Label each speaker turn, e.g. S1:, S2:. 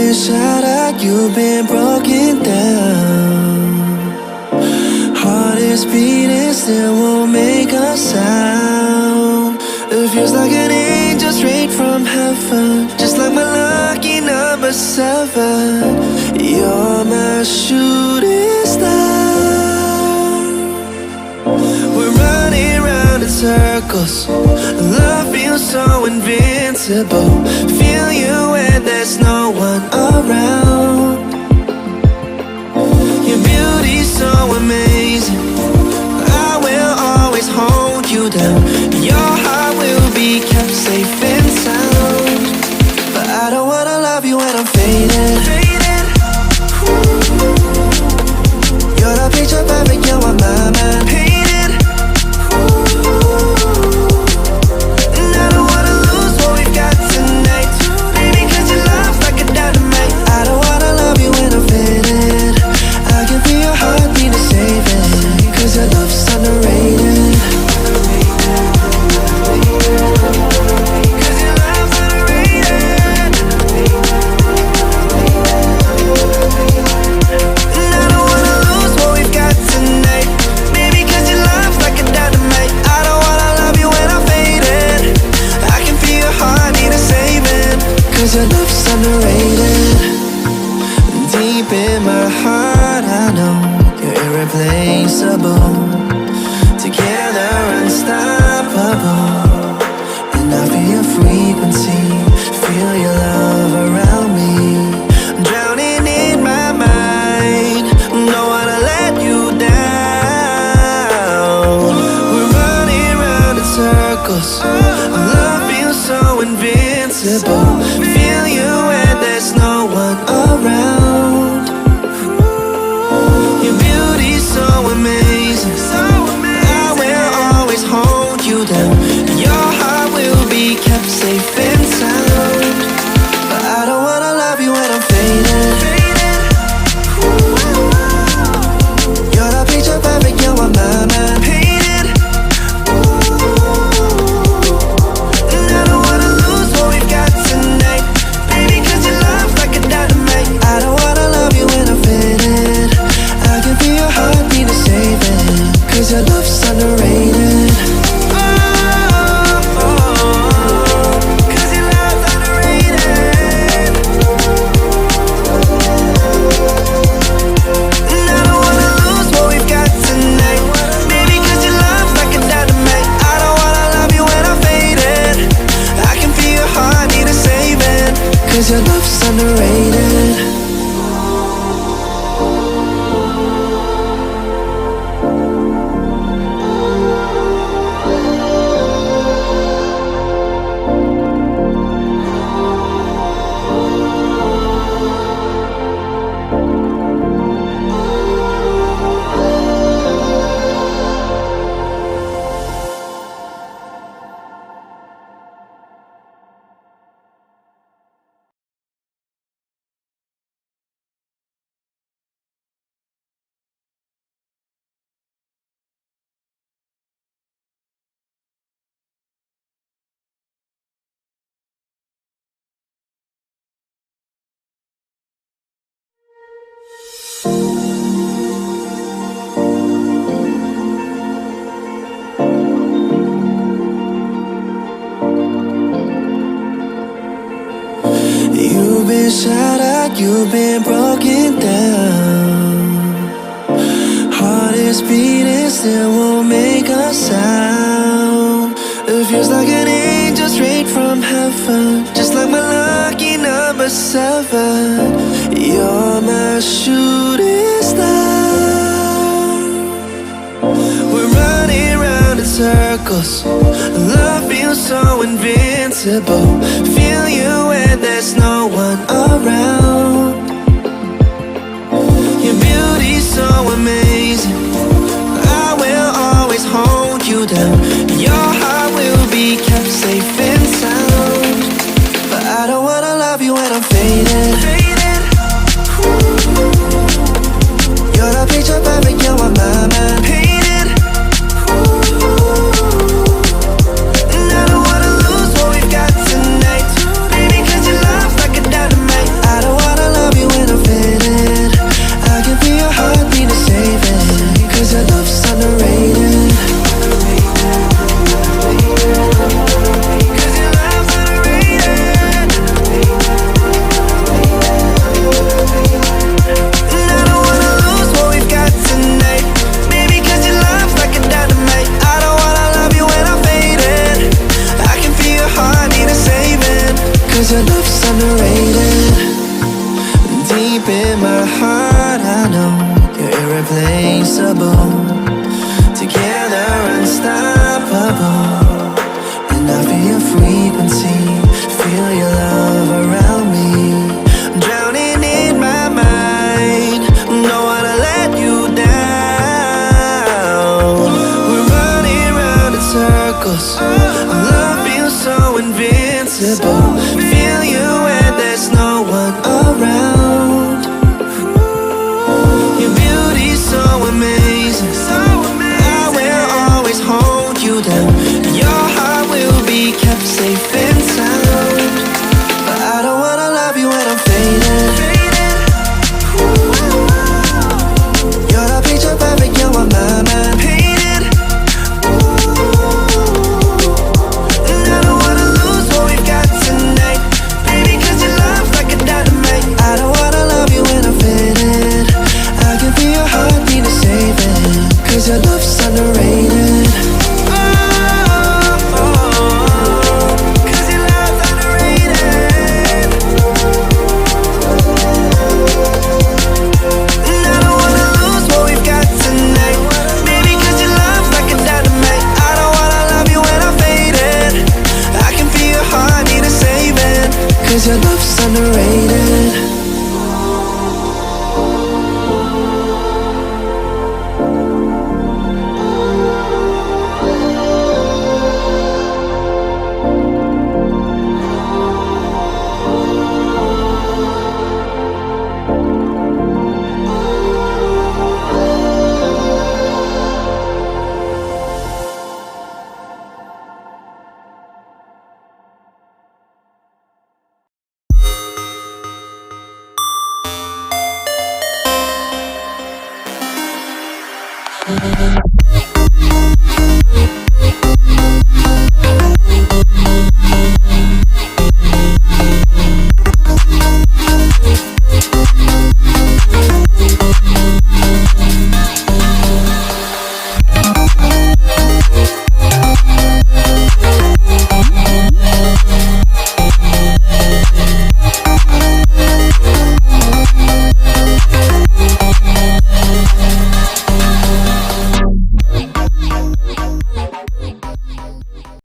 S1: been shattered, you've been broken down. Heart is beating, still won't make a sound. It feels like an angel straight from heaven, just like my lucky number 7. You're my shooting star. We're running round in circles. Love feels so invincible. Feel you when there's no one around. Your beauty's so amazing. I will always hold you down. Your heart will be kept safe and sound. But I don't wanna love you when I'm faded. You're the picture perfect, you're on my mind. Painted. And I don't wanna lose what we've got tonight. Baby, cause your love's like a dynamite. I don't wanna love you when I'm faded. I can feel your heart need to save it. Cause your love's underrated. Cause your love's underrated. And I don't wanna lose what we've got tonight. Baby, cause your love's like a dynamite. I don't wanna love you when I'm faded. I can feel your heart need a saving. Cause your love's underrated. Deep in my heart I know you're irreplaceable. Together unstoppable. And I feel your frequency, feel your love around me. I'm drowning in my mind, don't wanna let you down. We're running round in circles. Love feels so invincible. Feel you when there's no one around. Your beauty's so amazing. I will always hold you down. Your heart will be kept safe and sound. But I don't wanna love you when I'm faded. You're the picture perfect, you're on my mind. Painted. And I don't wanna lose what we've got tonight. Baby, cause your love's like a dynamite. I don't wanna love you when I'm faded. I can feel your heart need to save it. Cause your love's underrated. Cause your love's underrated. And I don't wanna lose what we've got tonight. Baby, cause your love's like a dynamite. I don't wanna love you when I'm faded. I can feel your heart need a saving. Cause your love's underrated. You've been shattered, you've been broken down. Heart is beating, still won't make a sound. It feels like an angel straight from heaven, just like my lucky number 7. You're my shooting star. We're running round in circles. Love feels so invincible. Feel you when there's no one around. Your beauty's so amazing. I will always hold you down. Your heart will be kept safe and sound. But I don't wanna love you when I'm faded. You're the picture perfect, you're on my mind. Painted. And I don't wanna lose what we've got tonight. Baby, cause your love's like a dynamite. I don't wanna 'cause your love's underrated. Deep in my heart I know you're irreplaceable. Together unstoppable. And I feel your frequency, feel your love around me. I'm drowning in my mind, don't wanna let you down. We're running round in circles, our love feels so invincible. Feel you when there's no one around. Your beauty's so amazing, I will always hold you down. Your heart will be kept safe and sound. But I don't wanna love you when I'm faded. You're the picture perfect, you're what my mind painted. And I don't wanna lose what we've got tonight, baby, 'cause your love's like a dynamite. I don't wanna love you when I'm faded. I can feel your heartbeat to save it, 'cause your love's underrated. Cause your love's underrated.